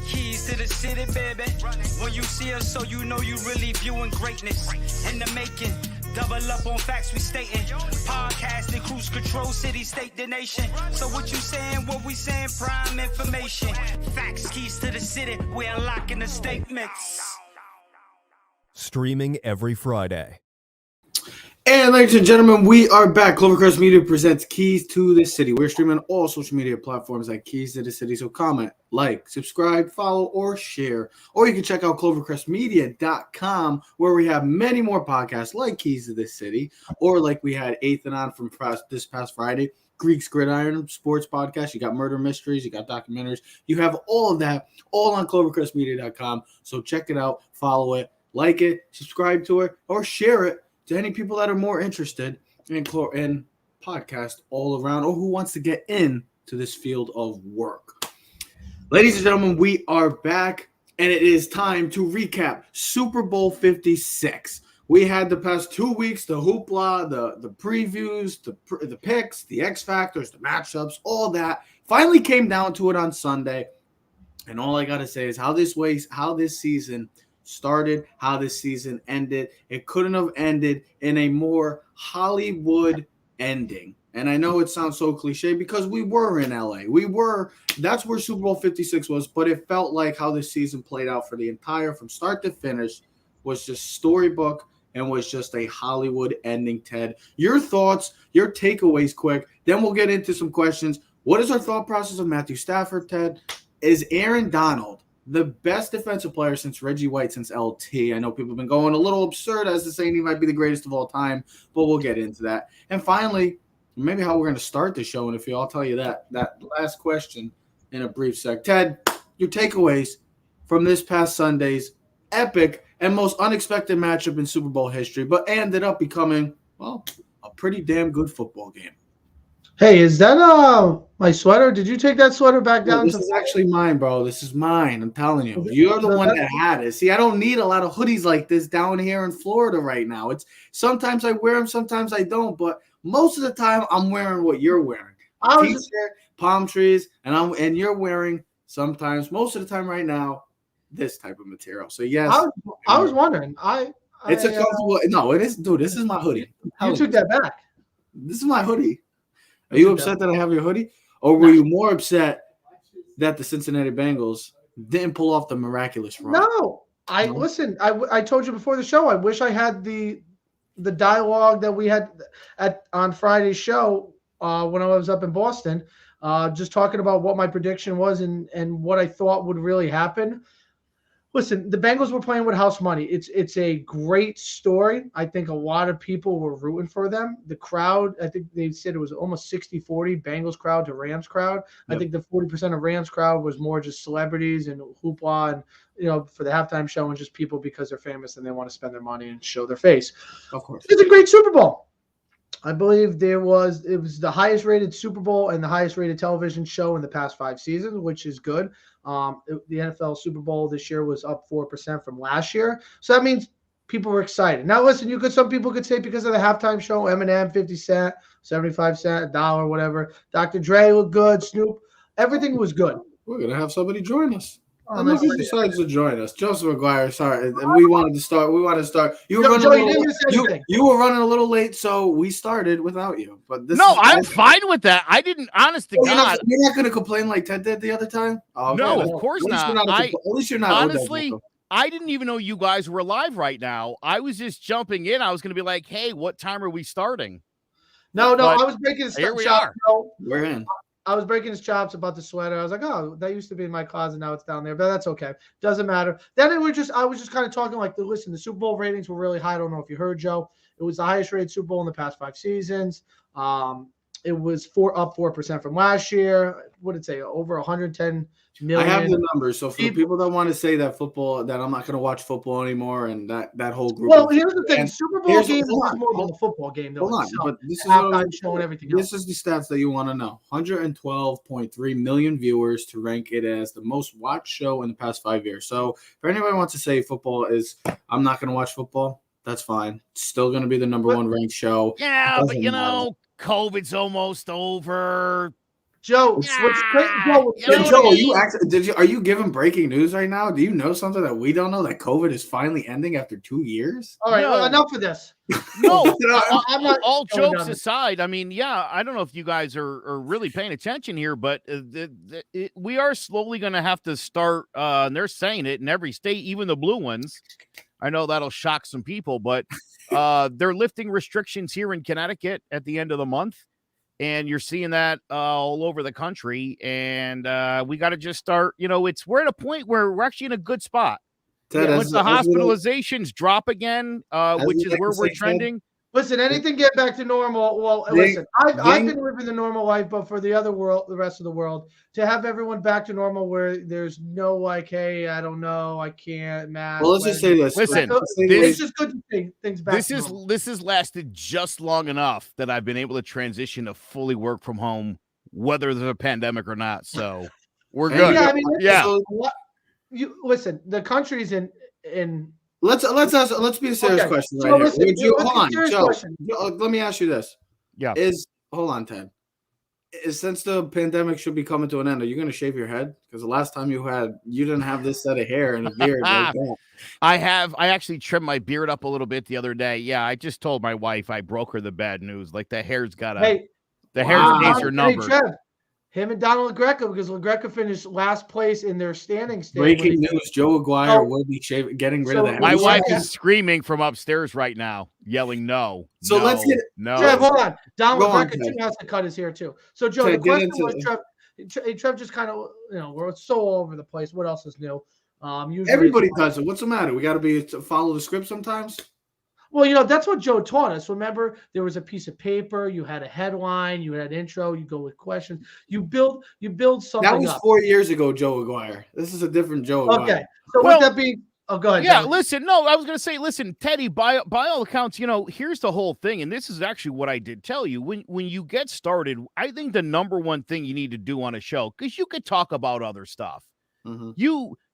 Keys to the city, baby. When you see us, so you know you really viewing greatness in the making. Double up on facts we stating. Podcasting, cruise control, city, state, the nation. So what you saying, what we saying, prime information. Facts, keys to the city, we unlocking the statements. Streaming every Friday. And ladies and gentlemen, we are back. Clovercrest Media presents Keys to the City. We're streaming on all social media platforms like Keys to the City. So comment, like, subscribe, follow, or share. Or you can check out clovercrestmedia.com, where we have many more podcasts like Keys to the City, or like we had Ethan on from this past Friday, Greek's Gridiron Sports Podcast. You got murder mysteries, you got documentaries. You have all of that all on clovercrestmedia.com. So check it out, follow it, like it, subscribe to it, or share it to any people that are more interested in podcast all around, or who wants to get into this field of work. Ladies and gentlemen, we are back, and it is time to recap Super Bowl 56. We had the past 2 weeks, the hoopla, the previews, the picks, the X Factors, the matchups, all that. Finally came down to it on Sunday, and all I got to say is how this season started, how this season ended. It couldn't have ended in a more Hollywood ending. And I know it sounds so cliche because we were in LA. That's where Super Bowl 56 was, but it felt like how this season played out for the entire, from start to finish, was just storybook and was just a Hollywood ending, Ted. Your thoughts, your takeaways quick. Then we'll get into some questions. What is our thought process of Matthew Stafford, Ted? Is Aaron Donald the best defensive player since Reggie White, since LT? I know people have been going a little absurd as to saying he might be the greatest of all time, but we'll get into that. And finally, maybe how we're going to start the show, and if I'll tell you that last question in a brief sec. Ted, your takeaways from this past Sunday's epic and most unexpected matchup in Super Bowl history, but ended up becoming, well, a pretty damn good football game. Hey, is that my sweater? Did you take that sweater back down? This is actually mine, bro. This is mine. I'm telling you. You're the one that had it. See, I don't need a lot of hoodies like this down here in Florida right now. It's sometimes I wear them, sometimes I don't, but most of the time I'm wearing what you're wearing. T-shirt, palm trees, and you're wearing sometimes, most of the time right now, this type of material. So yes, I was wondering. It's a comfortable. No, it is, dude. This is my hoodie. You took that back. This is my hoodie. Are you upset that I have your hoodie? Or were you more upset that the Cincinnati Bengals didn't pull off the miraculous run? No. Listen, I told you before the show, I wish I had the dialogue that we had on Friday's show when I was up in Boston, just talking about what my prediction was and what I thought would really happen. Listen, the Bengals were playing with house money. It's a great story. I think a lot of people were rooting for them. The crowd, I think they said it was almost 60-40 Bengals crowd to Rams crowd. Yep. I think the 40% of Rams crowd was more just celebrities and hoopla and, for the halftime show and just people because they're famous and they want to spend their money and show their face. Of course. It's a great Super Bowl. I believe it was the highest rated Super Bowl and the highest rated television show in the past 5 seasons, which is good. The NFL Super Bowl this year was up 4% from last year. So that means people were excited. Now, listen, some people could say because of the halftime show, Eminem, 50 cent, 75 cent, $1, whatever. Dr. Dre looked good, Snoop. Everything was good. We're going to have somebody join us. Unless he decides to join us. Joseph McGuire, sorry. We wanted to start. You were running a little late, so we started without you. But I'm fine with that. I didn't, honest to God. You're not going to complain like Ted did the other time? Oh, no, of course not. At least you're not. Honestly, I didn't even know you guys were live right now. I was just jumping in. I was going to be like, hey, what time are we starting? No, I was breaking his Here we are. We're in. I was breaking his chops about the sweater. I was like, oh, that used to be in my closet. Now it's down there, but that's okay. Doesn't matter. Then I was just kind of talking like, listen, the Super Bowl ratings were really high. I don't know if you heard, Joe. It was the highest rated Super Bowl in the past 5 seasons. It was up 4% from last year. What did it say? Over 110 million. I have the numbers. So for the people that want to say that I'm not going to watch football anymore, and that whole group. Well, here's the thing: Super Bowl game is more than a football game, though. Hold on, but this is showing everything. This is the stats that you want to know: 112.3 million viewers to rank it as the most watched show in the past 5 years. So, if anybody wants to say football is, I'm not going to watch football. That's fine. It's still going to be the number one ranked show. Yeah, but COVID's almost over. Joe, Hey, Joe, are you giving breaking news right now? Do you know something that we don't know, that COVID is finally ending after 2 years? All right, No. enough of this. No, I'm not all going jokes down aside, I mean, yeah, I don't know if you guys are really paying attention here, but we are slowly going to have to start, and they're saying it in every state, even the blue ones. I know that'll shock some people, but they're lifting restrictions here in Connecticut at the end of the month. And you're seeing that all over the country. And we got to just start, we're at a point where we're actually in a good spot. Ted, Once the hospitalizations drop again, which is where we're trending. Listen, anything get back to normal. Well, listen, I've been living the normal life, but for the rest of the world, to have everyone back to normal where there's no like, hey, I don't know, I can't, mask. Well, let's just say this. Listen, it's just good to see things back. This has lasted just long enough that I've been able to transition to fully work from home, whether there's a pandemic or not. So we're good. Yeah, I mean, yeah. Listen, the country's in. Let's be a serious question right here. Listen, hold on, Joe. Let me ask you this. Yeah. Hold on, Ted. Since the pandemic should be coming to an end, are you going to shave your head? Because the last time you didn't have this set of hair and a beard like that. I actually trimmed my beard up a little bit the other day. Yeah, I just told my wife, I broke her the bad news. Like the hair's got hair's days are numbered. Trev, him and Donald LaGreca, because LaGreca finished last place in their standings. Breaking news: Joe Aguirre will be getting rid of the hair. My wife is screaming from upstairs right now, yelling no. So let's get no. Trev, hold on. Donald LaGreca too has to cut his hair too. So Joe, Ted, the question was, Trev just kind of, we're so all over the place. What else is new? Usually everybody does it. What's the matter? We got to follow the script sometimes. Well, that's what Joe taught us. Remember, there was a piece of paper. You had a headline. You had intro. You go with questions. You build something. That was 4 years ago, Joe Aguirre. This is a different Joe Aguirre. Okay. So with that being, go ahead. Yeah, Joe. listen. No, I was going to say, listen, Teddy. By all accounts, here's the whole thing, and this is actually what I did tell you. When you get started, I think the number one thing you need to do on a show, because you could talk about other stuff. Mm-hmm.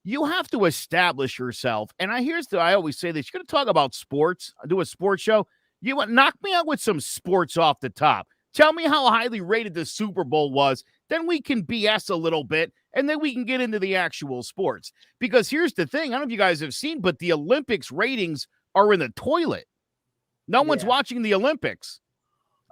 You have to establish yourself. And I always say this, you're going to talk about sports, do a sports show. You knock me out with some sports off the top. Tell me how highly rated the Super Bowl was. Then we can BS a little bit, and then we can get into the actual sports. Because here's the thing, I don't know if you guys have seen, but the Olympics ratings are in the toilet. No one's watching the Olympics.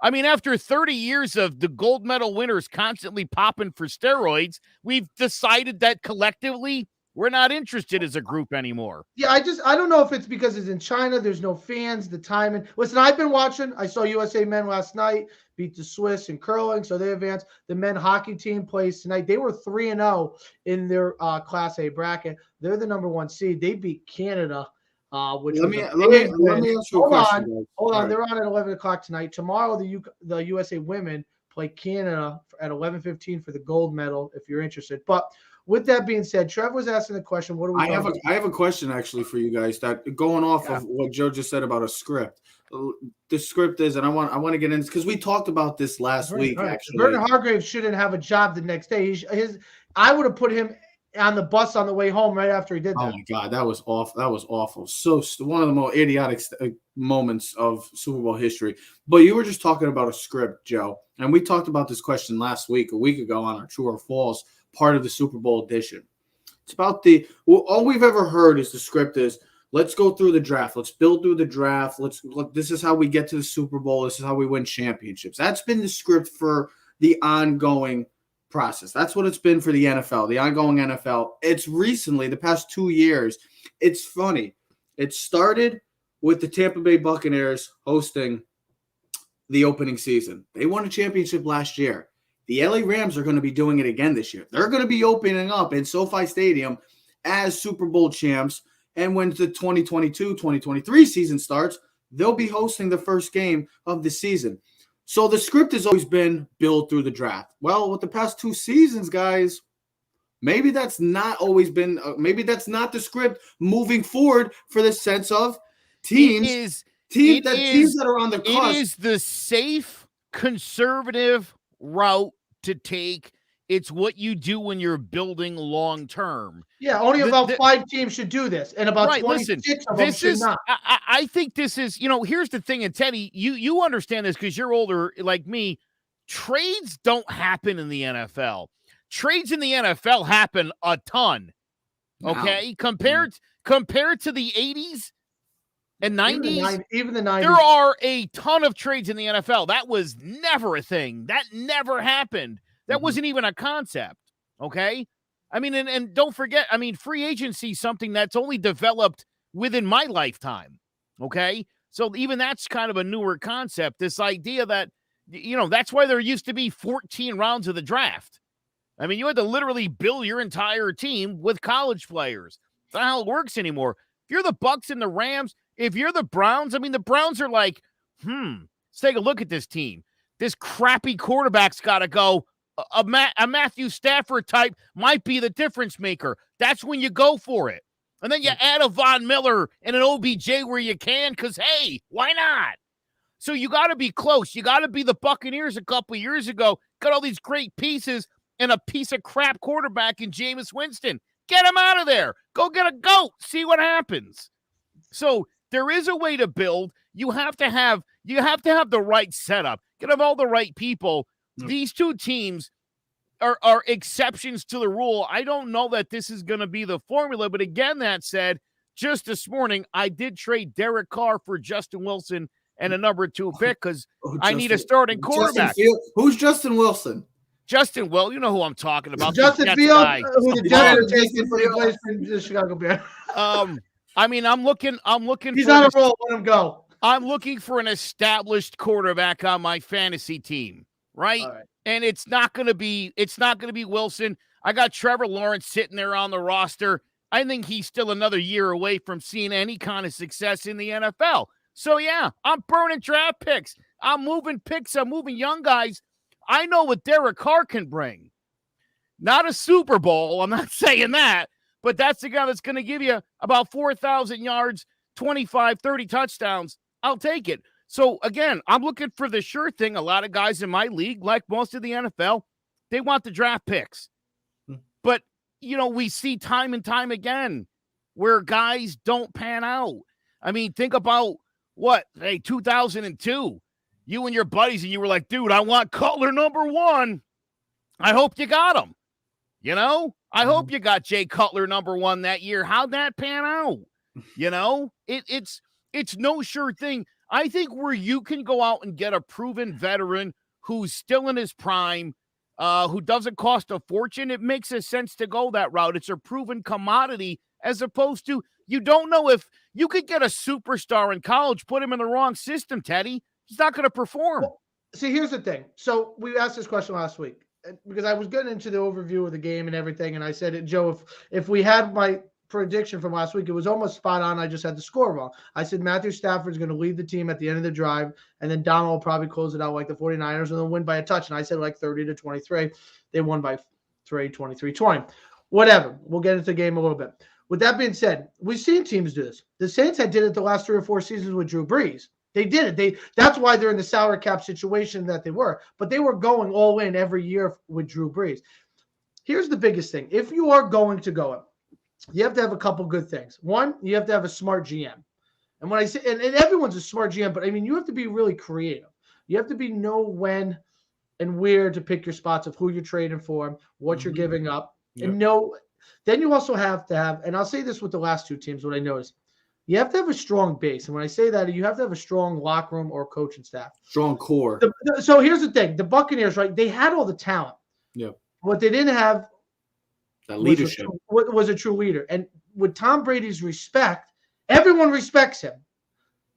I mean, after 30 years of the gold medal winners constantly popping for steroids, we've decided that collectively we're not interested as a group anymore. Yeah, I don't know if it's because it's in China. There's no fans, the timing. Listen, I've been watching. I saw USA men last night beat the Swiss in curling, so they advanced. The men hockey team plays tonight. They were 3-0 in their Class A bracket. They're the number 1 seed. They beat Canada. Let me ask you a question. Hold on. They're on at 11 o'clock tonight. Tomorrow, the USA women play Canada at 11:15 for the gold medal, if you're interested. But with that being said, Trev was asking the question, what do we I have a question actually for you guys, that going off of what Joe just said about a script. The script is, and I want to get into, because we talked about this last week, actually. Vernon Hargrave shouldn't have a job the next day. I would have put him on the bus on the way home right after he did that. Oh my God, that was awful. That was awful. So one of the most idiotic moments of Super Bowl history. But you were just talking about a script, Joe, and we talked about this question a week ago on our True or False part of the Super Bowl edition. It's about all we've ever heard is the script is, let's go through the draft. Let's build through the draft. This is how we get to the Super Bowl. This is how we win championships. That's been the script for the ongoing process. That's what it's been for the NFL, the ongoing NFL. It's recently, the past 2 years, it's funny. It started with the Tampa Bay Buccaneers hosting the opening season. They won a championship last year. The LA Rams are going to be doing it again this year. They're going to be opening up in SoFi Stadium as Super Bowl champs. And when the 2022-2023 season starts, they'll be hosting the first game of the season. So the script has always been build through the draft. Well, with the past 2 seasons, guys, maybe that's not always been maybe that's not the script moving forward for the sense of teams that are on the cusp. It is the safe, conservative route to take. It's what you do when you're building long term. Yeah, only about 5 teams should do this, and about 26 of them should not. I think this is, here's the thing, and Teddy, you understand this because you're older like me. trades don't happen in the NFL. Trades in the NFL happen a ton. Okay, compared to the 80s and 90s, even the 90s, there are a ton of trades in the NFL. That was never a thing. That never happened. That wasn't even a concept. Okay, I mean, and don't forget, I mean, free agency is something that's only developed within my lifetime. Okay, so even that's kind of a newer concept. This idea that, you know, that's why there used to be 14 rounds of the draft. I mean, you had to literally build your entire team with college players. That's not how it works anymore. If you're the Bucs and the Rams, if you're the Browns, I mean, the Browns are like, let's take a look at this team. This crappy quarterback's got to go. A Matthew Stafford type might be the difference maker. That's when you go for it. And then you add a Von Miller and an OBJ where you can, because, hey, why not? So you got to be close. You got to be the Buccaneers a couple years ago. Got all these great pieces and a piece of crap quarterback in Jameis Winston. Get him out of there. Go get a goat. See what happens. So there is a way to build. You have to have the right setup. Get them all the right people. These two teams are exceptions to the rule. I don't know that this is going to be the formula, but again, that said, just this morning, I did trade Derek Carr for Justin Wilson and a number 2 pick because I need a starting quarterback. Who's Justin Wilson? Justin, well, you know who I'm talking about. Justin Fields, who the Jets are taking for the place for the Chicago Bears. I mean, I'm looking. He's on a roll. Let him go. I'm looking for an established quarterback on my fantasy team, right? And it's not going to be Wilson. I got Trevor Lawrence sitting there on the roster. I think he's still another year away from seeing any kind of success in the NFL. So yeah, I'm burning draft picks. I'm moving picks. I'm moving young guys. I know what Derek Carr can bring. Not a Super Bowl. I'm not saying that, but that's the guy that's going to give you about 4,000 yards, 25, 30 touchdowns. I'll take it. So again, I'm looking for the sure thing. A lot of guys in my league, like most of the NFL, they want the draft picks. But, you know, we see time and time again where guys don't pan out. I mean, think about 2002. You and your buddies, and you were like, dude, I want Cutler number 1. I hope you got him. You know, I hope you got Jay Cutler number 1 that year. How'd that pan out? You know, it's no sure thing. I think where you can go out and get a proven veteran who's still in his prime, who doesn't cost a fortune, it makes a sense to go that route. It's a proven commodity as opposed to, you don't know if you could get a superstar in college, put him in the wrong system, Teddy. He's not going to perform. Well, see, here's the thing. So we asked this question last week because I was getting into the overview of the game and everything. And I said, Joe, if we had my prediction from last week, it was almost spot on. I just had the score wrong. I said Matthew Stafford's going to lead the team at the end of the drive, and then Donald will probably close it out like the 49ers, and they'll win by a touch. And I said like 30-23. They won by 23-20. Whatever. We'll get into the game a little bit. With that being said, we've seen teams do this. The Saints did it the last 3 or 4 seasons with Drew Brees. They did it. That's why they're in the salary cap situation that they were. But they were going all in every year with Drew Brees. Here's the biggest thing. If you are going to go, you have to have a couple good things. One, you have to have a smart GM. And when I say, and everyone's a smart GM, but I mean, you have to be really creative. You have to know when and where to pick your spots of who you're trading for, what you're giving up, and know. Then you also have to have, and I'll say this with the last 2 teams, what I noticed, you have to have a strong base. And when I say that, you have to have a strong locker room or coaching staff. Strong core. So here's the thing. The Buccaneers, right, they had all the talent. Yeah. What they didn't have that leadership was a true leader. And with Tom Brady's respect, everyone respects him.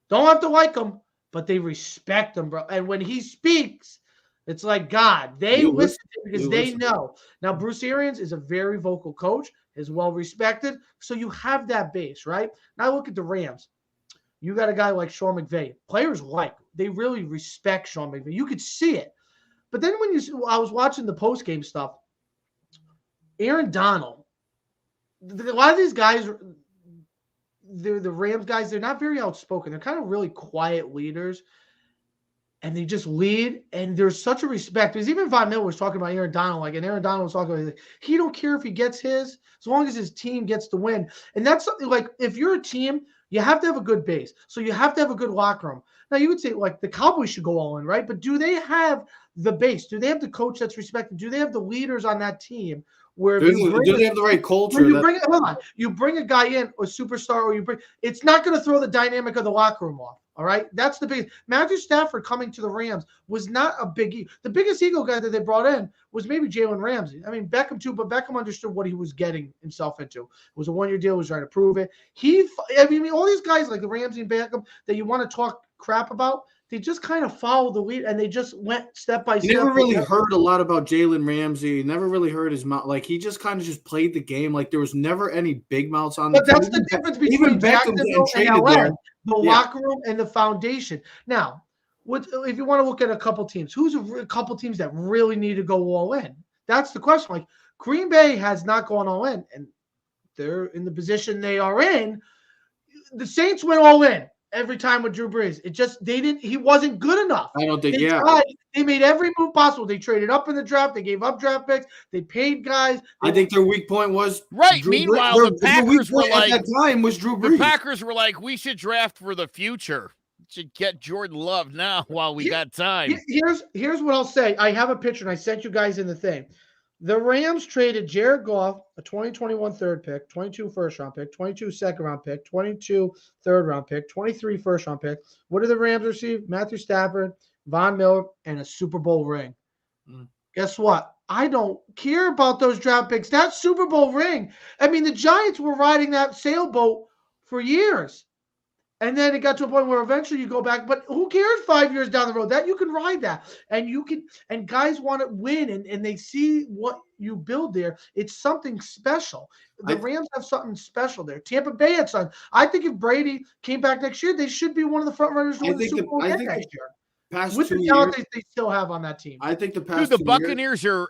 Don't have to like him, but they respect him, bro. And when he speaks, it's like God. They listen to him because they know. Now, Bruce Arians is a very vocal coach, is well respected. So you have that base, right? Now look at the Rams. You got a guy like Sean McVay. Players they really respect Sean McVay. You could see it. But then I was watching the post-game stuff, Aaron Donald, a lot of these guys, they're the Rams guys, they're not very outspoken. They're kind of really quiet leaders. And they just lead, and there's such a respect. Because even Von Miller was talking about Aaron Donald, and Aaron Donald was talking about, he don't care if he gets his, as long as his team gets the win. And that's something like, if you're a team, You have to have a good base. So you have to have a good locker room. Now, you would say, like, the Cowboys should go all in, right? But do they have the base? Do they have the coach that's respected? Do they have the leaders on that team where Do they have the right culture? You bring a guy in, a superstar, or it's not going to throw the dynamic of the locker room off. All right, that's the big. Matthew Stafford coming to the Rams was not a big. The biggest ego guy that they brought in was maybe Jalen Ramsey. I mean, Beckham too, but Beckham understood what he was getting himself into. It was a one-year deal. He was trying to prove it. All these guys like the Ramsey and Beckham that you want to talk crap about, they just kind of followed the lead and they just went step by step. You never really heard a lot about Jalen Ramsey. You never really heard his mouth. Like, he just kind of just played the game. Like, there was never any big mouths on the team. But that's the difference between Jacksonville and LA, the locker room and the foundation. Now, if you want to look at a couple teams, who's a couple teams that really need to go all in? That's the question. Like, Green Bay has not gone all in, and they're in the position they are in. The Saints went all in every time with Drew Brees. He wasn't good enough. I don't think, They made every move possible. They traded up in the draft. They gave up draft picks. They paid guys. I think their weak point was right. Meanwhile, the Packers were like, at that time was Drew Brees. The Packers were like, we should draft for the future. Should get Jordan Love now while we got time. Here's what I'll say. I have a picture, and I sent you guys in the thing. The Rams traded Jared Goff, a 2021 third pick, 22 first-round pick, 22 second-round pick, 22 third-round pick, 23 first-round pick. What did the Rams receive? Matthew Stafford, Von Miller, and a Super Bowl ring. Guess what? I don't care about those draft picks. That Super Bowl ring. I mean, the Giants were riding that sailboat for years. And then it got to a point where eventually you go back, but who cares 5 years down the road? That you can ride that. And guys want to win and they see what you build there. It's something special. The Rams have something special there. Tampa Bay had something. I think if Brady came back next year, they should be one of the front runners to win the Super Bowl next year. With the talent they still have on that team. I think the Buccaneers are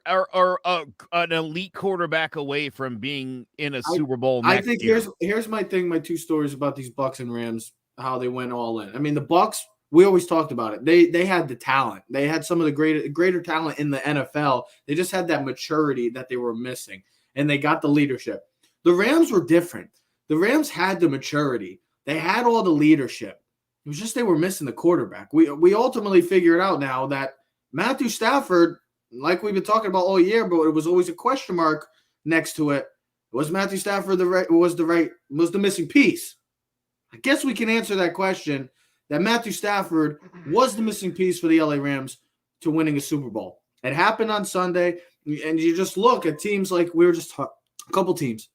an elite quarterback away from being in a Super Bowl next year. Here's my thing, my two stories about these Bucs and Rams, how they went all in. I mean, the Bucs, we always talked about it. They had the talent. They had some of the greater talent in the NFL. They just had that maturity that they were missing, and they got the leadership. The Rams were different. The Rams had the maturity. They had all the leadership. It was just they were missing the quarterback. We ultimately figured out now that Matthew Stafford, like we've been talking about all year, but it was always a question mark next to it. Was Matthew Stafford was the missing piece? I guess we can answer that question, that Matthew Stafford was the missing piece for the LA Rams to winning a Super Bowl. It happened on Sunday, and you just look at teams like we were just a couple teams.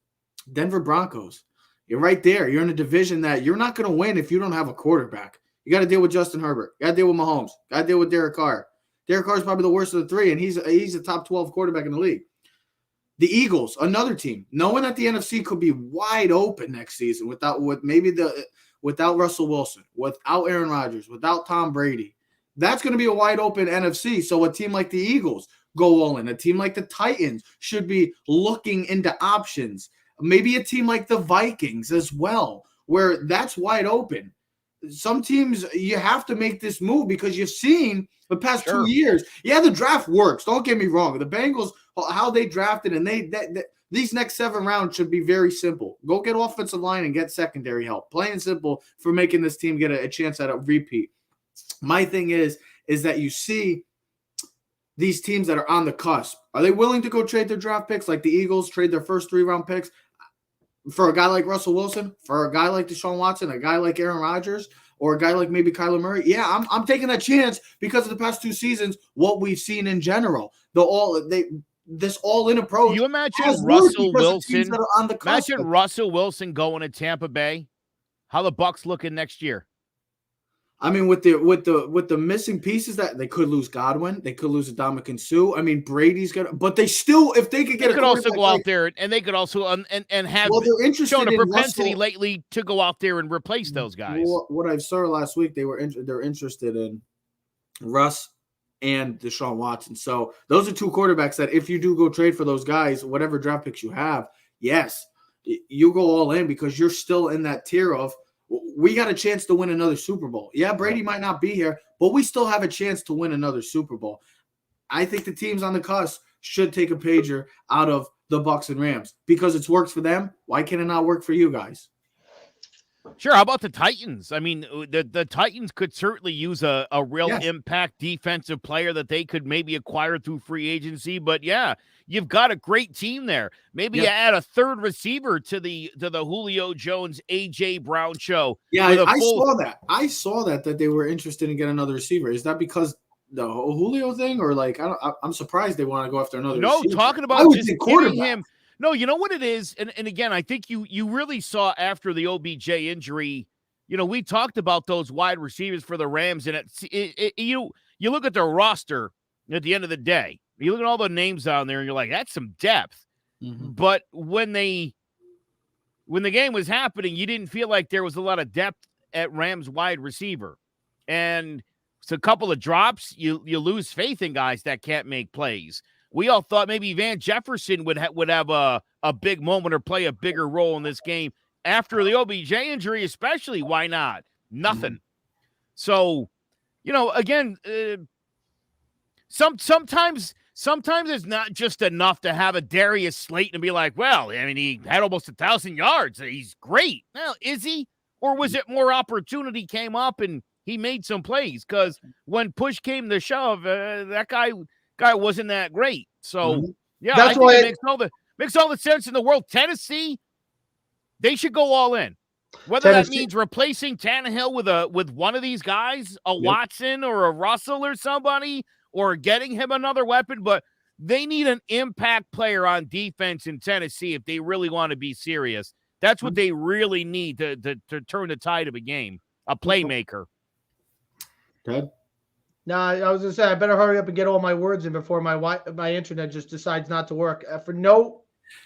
Denver Broncos. You're right there. You're in a division that you're not going to win if you don't have a quarterback. You got to deal with Justin Herbert. You got to deal with Mahomes. Got to deal with Derek Carr. Derek Carr is probably the worst of the three, and he's a top 12 quarterback in the league. The Eagles, another team, knowing that the NFC could be wide open next season without Russell Wilson, without Aaron Rodgers, without Tom Brady. That's going to be a wide open NFC. So a team like the Eagles go all in. A team like the Titans should be looking into options. Maybe a team like the Vikings as well, where that's wide open. Some teams, you have to make this move because you've seen the past 2 years. Yeah, the draft works. Don't get me wrong. The Bengals, how they drafted, and these next 7 rounds should be very simple. Go get offensive line and get secondary help. Plain and simple for making this team get a chance at a repeat. My thing is that you see these teams that are on the cusp. Are they willing to go trade their draft picks like the Eagles, trade their first 3-round picks for a guy like Russell Wilson, for a guy like Deshaun Watson, a guy like Aaron Rodgers, or a guy like maybe Kyler Murray? Yeah, I'm taking that chance because of the past 2 seasons, what we've seen in general. This all-in approach. You imagine Russell Wilson. Imagine Russell Wilson going to Tampa Bay. How the Bucs looking next year? I mean, with the missing pieces, that they could lose Godwin, they could lose Ndamukong Suh. I mean, Brady's gonna, but they still, if they could get, they could also go out there and they could also and have shown a propensity lately to go out there and replace those guys. What I saw last week, they're interested in Russ and Deshaun Watson. So those are 2 quarterbacks that if you do go trade for those guys, whatever draft picks you have, yes, you go all in because you're still in that tier of, we got a chance to win another Super Bowl. Yeah, Brady might not be here, but we still have a chance to win another Super Bowl. I think the teams on the cusp should take a pager out of the Bucs and Rams because it's worked for them. Why can it not work for you guys? Sure. How about the Titans? I mean, the Titans could certainly use a real impact defensive player that they could maybe acquire through free agency. But yeah, you've got a great team there. Maybe you add a third receiver to the Julio Jones, AJ Brown show. Yeah, I saw that they were interested in getting another receiver. Is that because the Julio thing, or like I'm surprised they want to go after another receiver. Talking about just giving him. No, you know what it is? And again, I think you really saw after the OBJ injury, we talked about those wide receivers for the Rams, and you look at their roster at the end of the day, you look at all the names down there, and you're like, that's some depth. Mm-hmm. But when the game was happening, you didn't feel like there was a lot of depth at Rams wide receiver. And it's a couple of drops, you lose faith in guys that can't make plays. We all thought maybe Van Jefferson would have a big moment or play a bigger role in this game after the OBJ injury, especially. Why not? Nothing. Mm-hmm. So, again, sometimes it's not just enough to have a Darius Slayton and be like, well, I mean, he had almost 1,000 yards. He's great. Well, is he? Or was it more opportunity came up and he made some plays? Because when push came to shove, that guy wasn't that great. So, yeah, that's why it makes all the sense in the world. Tennessee, they should go all in. Whether that means replacing Tannehill with one of these guys, a Watson or a Russell or somebody, or getting him another weapon, but they need an impact player on defense in Tennessee if they really want to be serious. That's what they really need to turn the tide of a game, a playmaker. Ted? No, I was gonna say I better hurry up and get all my words in before my internet just decides not to work.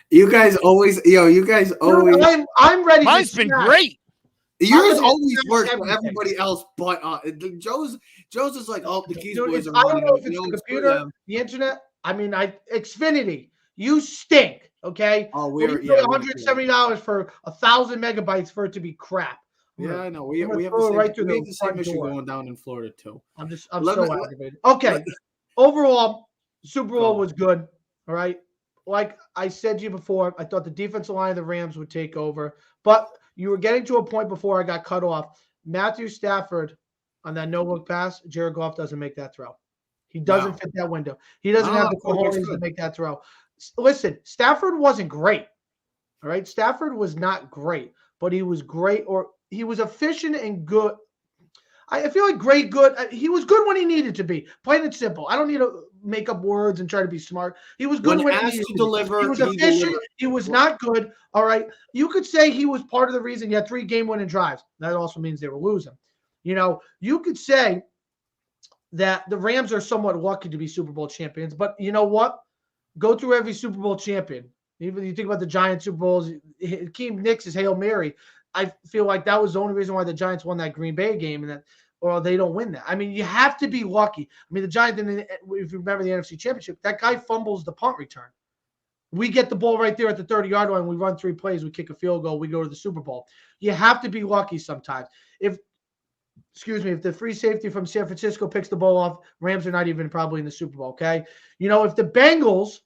You guys always. I'm ready. Mine's been great. Yours always works for everybody else, but Joe's is like, the Keys boys are. I don't know if it's the computer, the internet. I mean, Xfinity. You stink. Okay. Oh, we're $170 for 1,000 megabytes for it to be crap. Yeah, I know. We have the same issue going down in Florida too. I'm so aggravated. Okay. Overall, Super Bowl was good. All right. Like I said to you before, I thought the defensive line of the Rams would take over, but you were getting to a point before I got cut off. Matthew Stafford on that no-look pass, Jared Goff doesn't make that throw. He doesn't fit that window. He doesn't have the cojones to make that throw. Listen, Stafford wasn't great. All right. Stafford was not great, but he was great, or he was efficient and good. I feel like great, good. He was good when he needed to be. Plain and simple. I don't need to make up words and try to be smart. He was good when he needed to deliver. He was efficient. He was not good. All right. You could say he was part of the reason you had 3 game-winning drives. That also means they were losing. You could say that the Rams are somewhat lucky to be Super Bowl champions, but you know what? Go through every Super Bowl champion. Even you think about the Giants Super Bowls, Hakeem Nicks' Hail Mary. I feel like that was the only reason why the Giants won that Green Bay game, or they don't win that. I mean, you have to be lucky. I mean, the Giants, if you remember the NFC Championship, that guy fumbles the punt return. We get the ball right there at the 30-yard line. We run 3 plays. We kick a field goal. We go to the Super Bowl. You have to be lucky sometimes. If the free safety from San Francisco picks the ball off, Rams are not even probably in the Super Bowl, okay? If the Bengals,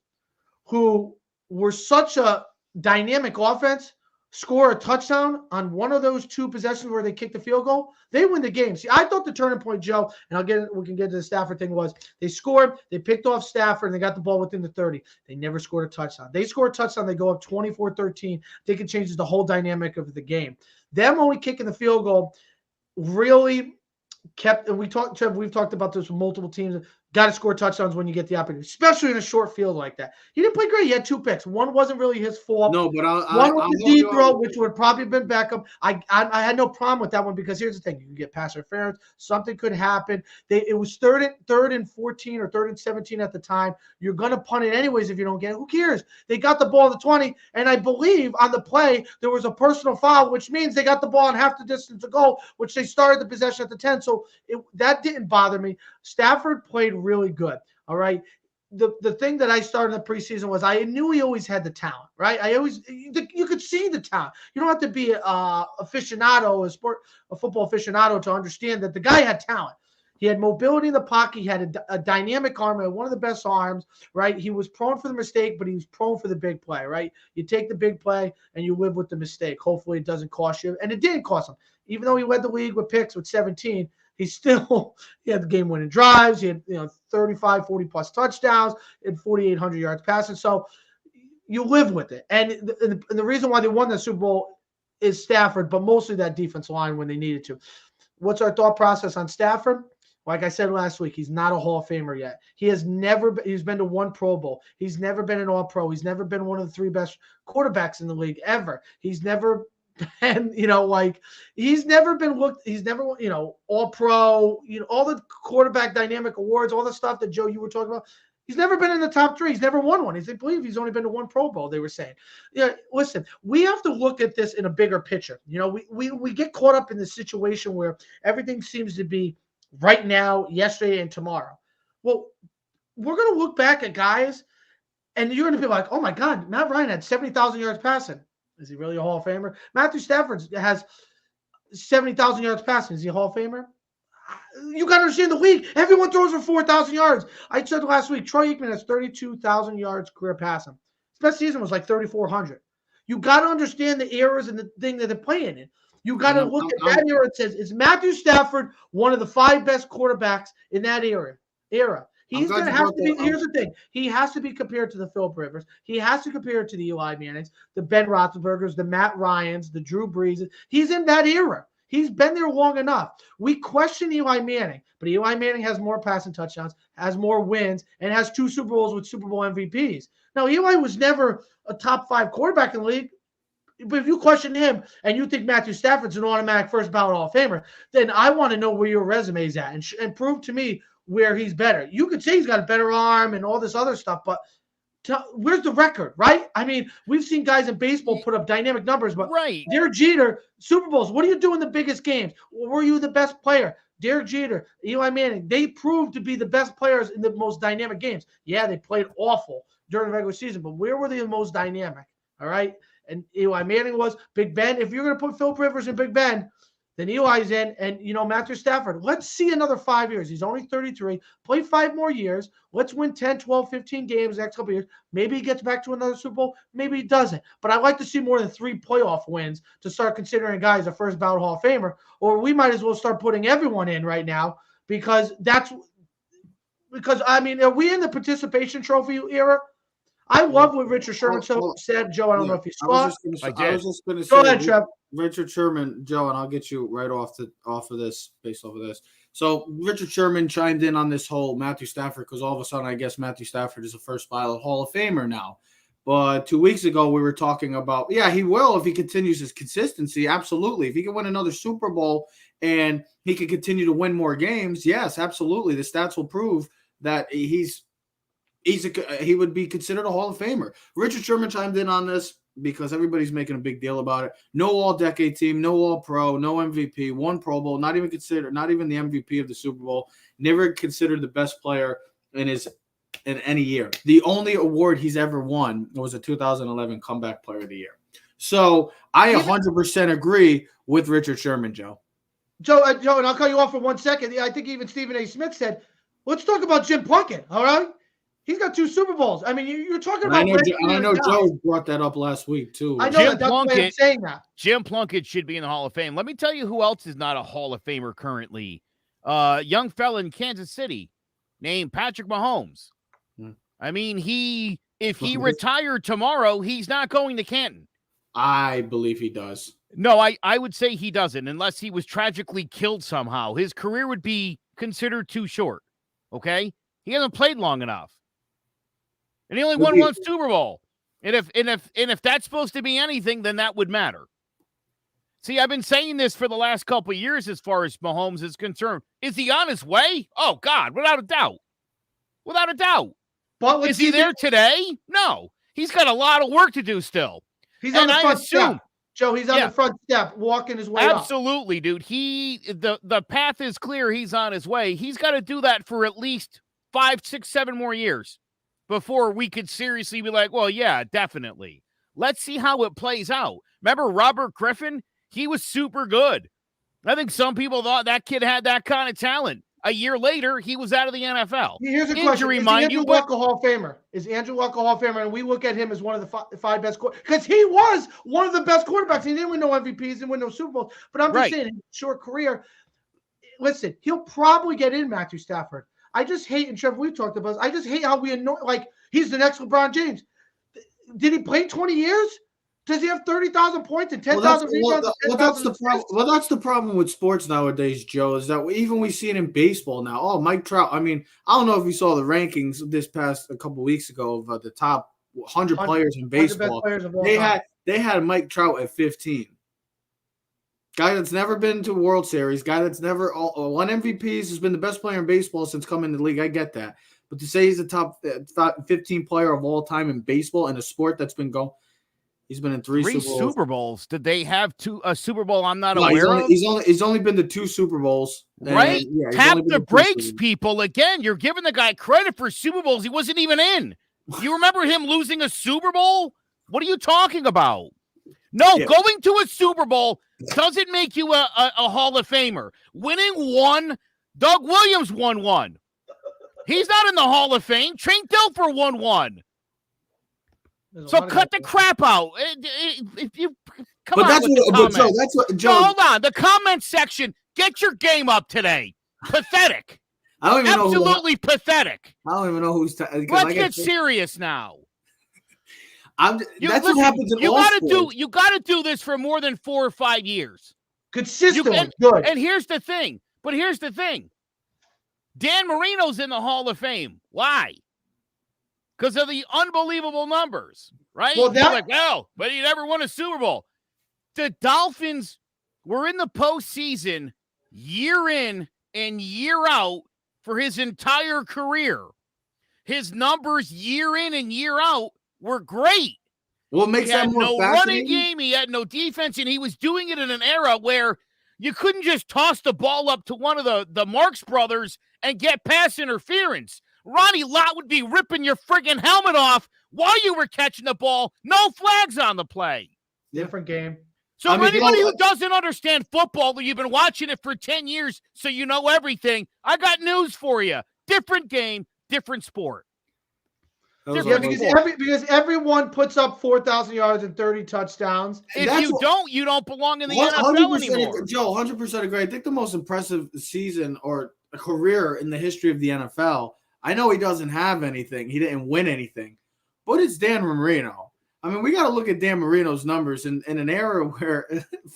who were such a dynamic offense, score a touchdown on one of those 2 possessions where they kick the field goal, they win the game. See, I thought the turning point, Joe, and we can get to the Stafford thing, was they scored, they picked off Stafford, and they got the ball within the 30. They never scored a touchdown. They score a touchdown, they go up 24-13. I think it changes the whole dynamic of the game. Them only kicking the field goal really kept, and we've talked about this with multiple teams. Got to score touchdowns when you get the opportunity, especially in a short field like that. He didn't play great. He had 2 picks. One wasn't really his fault. No, but one was the deep throw, which would probably have been Beckham. I had no problem with that one because here's the thing: you can get pass interference. Something could happen. It was third and 14 or 3rd and 17 at the time. You're gonna punt it anyways if you don't get it. Who cares? They got the ball at the 20, and I believe on the play there was a personal foul, which means they got the ball in half the distance to go, which they started the possession at the 10. So that didn't bother me. Stafford played really good. All right. The thing that I started in the preseason was I knew he always had the talent, right? You could see the talent. You don't have to be a football aficionado to understand that the guy had talent. He had mobility in the pocket. He had a dynamic arm, and one of the best arms, right? He was prone for the mistake, but he was prone for the big play, right? You take the big play and you live with the mistake. Hopefully it doesn't cost you. And it didn't cost him. Even though he led the league with picks with 17, he had the game-winning drives. He had 35, 40-plus touchdowns and 4,800 yards passing. So you live with it. And the reason why they won the Super Bowl is Stafford, but mostly that defense line when they needed to. What's our thought process on Stafford? Like I said last week, he's not a Hall of Famer yet. He's been to one Pro Bowl. He's never been an All-Pro. He's never been one of the 3 best quarterbacks in the league ever. He's never been, he's never been looked, he's never, All-Pro, all the quarterback dynamic awards, all the stuff that Joe, you were talking about. He's never been in the top 3. He's never won one. I believe he's only been to one Pro Bowl, they were saying. Listen, we have to look at this in a bigger picture. We get caught up in the situation where everything seems to be right now, yesterday, and tomorrow. Well, we're going to look back at guys, and you're going to be like, oh, my God, Matt Ryan had 70,000 yards passing. Is he really a Hall of Famer? Matthew Stafford has 70,000 yards passing. Is he a Hall of Famer? You got to understand the league. Everyone throws for 4,000 yards. I said last week, Troy Aikman has 32,000 yards career passing. His best season was like 3,400. You got to understand the eras and the thing that they're playing in. You got to look at that era. It says, is Matthew Stafford one of the 5 best quarterbacks in that era? He's going to have to be. Here's the thing. He has to be compared to the Philip Rivers. He has to compare to the Eli Mannings, the Ben Roethlisbergers, the Matt Ryans, the Drew Breeses. He's in that era. He's been there long enough. We question Eli Manning, but Eli Manning has more passing touchdowns, has more wins, and has 2 Super Bowls with Super Bowl MVPs. Now, Eli was never a top 5 quarterback in the league. But if you question him and you think Matthew Stafford's an automatic first ballot Hall of Famer, then I want to know where your resume is at and prove to me where he's better. You could say he's got a better arm and all this other stuff, but where's the record, right? I mean, we've seen guys in baseball put up dynamic numbers, but Derek Jeter, Super Bowls, what do you do in the biggest games? Were you the best player? Derek Jeter, Eli Manning, they proved to be the best players in the most dynamic games. Yeah, they played awful during the regular season, but where were they the most dynamic? All right? And Eli Manning was. Big Ben. If you're going to put Philip Rivers and Big Ben, then Eli's in. And, Matthew Stafford. Let's see another 5 years. He's only 33. Play 5 more years. Let's win 10, 12, 15 games the next couple of years. Maybe he gets back to another Super Bowl. Maybe he doesn't. But I'd like to see more than 3 playoff wins to start considering guys a first ballot Hall of Famer. Or we might as well start putting everyone in right now because are we in the participation trophy era? I love what Richard Sherman said, Joe. I don't know if you saw it. I was just going to say, go ahead, Trev. Richard Sherman, Joe, and I'll get you right off of this, based off of this. So Richard Sherman chimed in on this whole Matthew Stafford because all of a sudden I guess Matthew Stafford is a first ballot Hall of Famer now. But 2 weeks ago we were talking about, he will if he continues his consistency. Absolutely. If he can win another Super Bowl and he can continue to win more games, yes, absolutely. The stats will prove that he would be considered a Hall of Famer. Richard Sherman chimed in on this because everybody's making a big deal about it. No all-decade team, no all-pro, no MVP, 1 Pro Bowl, not even the MVP of the Super Bowl, never considered the best player in any year. The only award he's ever won was a 2011 Comeback Player of the Year. So I 100% agree with Richard Sherman, Joe. Joe, and I'll cut you off for 1 second. I think even Stephen A. Smith said, let's talk about Jim Plunkett, all right? He's got 2 Super Bowls. I mean, you're talking about. I know Joe brought that up last week too. I know that's why I'm saying that. Jim Plunkett should be in the Hall of Fame. Let me tell you who else is not a Hall of Famer currently. Young fella in Kansas City named Patrick Mahomes. I mean, if he retired tomorrow, he's not going to Canton. I believe he does. No, I would say he doesn't unless he was tragically killed somehow. His career would be considered too short. Okay, he hasn't played long enough. And he only won 1 Super Bowl. And if that's supposed to be anything, then that would matter. See, I've been saying this for the last couple of years as far as Mahomes is concerned. Is he on his way? Oh, God, without a doubt. Without a doubt. But is he there today? No. He's got a lot of work to do still. He's on the front step. Joe, he's on the front step, walking his way Absolutely, up. Dude. The path is clear. He's on his way. He's got to do that for at least 5, 6, 7 more years before we could seriously be like, well, yeah, definitely. Let's see how it plays out. Remember Robert Griffin? He was super good. I think some people thought that kid had that kind of talent. A year later, he was out of the NFL. Here's a Injury, question. mind Is Andrew you, Luck a Hall of Famer? Is Andrew Luck a Hall of Famer? And we look at him as one of the five best quarterbacks. Because he was one of the best quarterbacks. He didn't win no MVPs, didn't win no Super Bowls. But I'm just saying, in his short career, listen, he'll probably get in Matthew Stafford. I just hate, and Trev, we've talked about this, I just hate how we annoy, like, he's the next LeBron James. Did he play 20 years? Does he have 30,000 points and 10,000 rebounds? That's the problem. Well, that's the problem with sports nowadays, Joe, is that we see it in baseball now. Oh, Mike Trout. I mean, I don't know if you saw the rankings this past a couple weeks ago of the top 100 players in baseball. Players they had Mike Trout at 15. Guy that's never been to a World Series, guy that's never won MVPs, has been the best player in baseball since coming to the league. I get that. But to say he's a top 15 player of all time in baseball in a sport that's been going, he's been in three Super Bowls. Did they have a Super Bowl I'm not aware of? He's only been to 2 Super Bowls. Right? Tap the brakes, people. Again, you're giving the guy credit for Super Bowls he wasn't even in. You remember him losing a Super Bowl? What are you talking about? No, going to a Super Bowl doesn't make you a Hall of Famer. Winning one, Doug Williams won one. He's not in the Hall of Fame. Trent Dilfer won one. So cut the crap out. If you come on with the comments. That's what Joe. No, hold on. The comment section. Get your game up today. Pathetic. I don't even Absolutely pathetic. I don't even know who's. Let's get serious now. What happens in all sports. You got to do this for more than 4 or 5 years. Consistently good. And here's the thing. Dan Marino's in the Hall of Fame. Why? Because of the unbelievable numbers, right? Well, but he never won a Super Bowl. The Dolphins were in the postseason year in and year out for his entire career. His numbers year in and year out were great. What makes that more fascinating? He had no running game, he had no defense, and he was doing it in an era where you couldn't just toss the ball up to one of the Marx brothers and get pass interference. Ronnie Lott would be ripping your friggin' helmet off while you were catching the ball. No flags on the play. Different game. So for anybody who doesn't understand football, you've been watching it for 10 years, so you know everything, I got news for you. Different game, different sport. Because everyone puts up 4,000 yards and 30 touchdowns. If you don't belong in the NFL anymore. Joe, 100% agree. I think the most impressive season or career in the history of the NFL, I know he doesn't have anything. He didn't win anything. But it's Dan Marino. I mean, we got to look at Dan Marino's numbers in an era where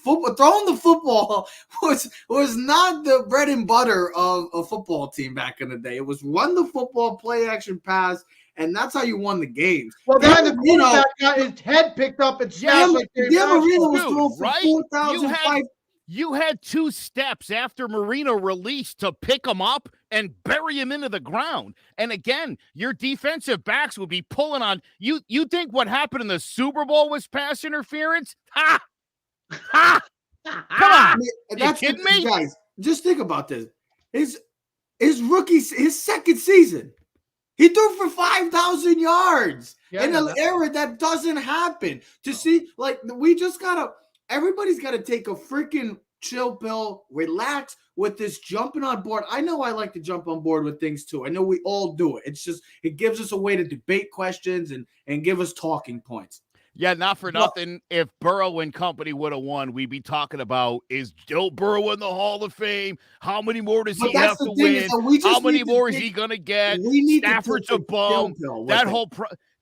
throwing the football was not the bread and butter of a football team back in the day. It was run the football, play action pass, and that's how you won the games. Well, then the quarterback got his head picked up and smashed like Dan Marino was throwing for 4,005. You had 2 steps after Marino released to pick him up and bury him into the ground. And again, your defensive backs would be pulling on you. You think what happened in the Super Bowl was pass interference? Ha! Ha! Come on. You kidding me? Guys, just think about this. His second season, he threw for 5,000 yards in an era that doesn't happen. To see, like, everybody's got to take a freaking chill pill, relax with this jumping on board. I know I like to jump on board with things too. I know we all do it. It's just, it gives us a way to debate questions and give us talking points. Yeah, not for nothing. If Burrow and company would have won, we'd be talking about, is Joe Burrow in the Hall of Fame? How many more does he have to win? How many more is he going to get? Stafford's a bum. That whole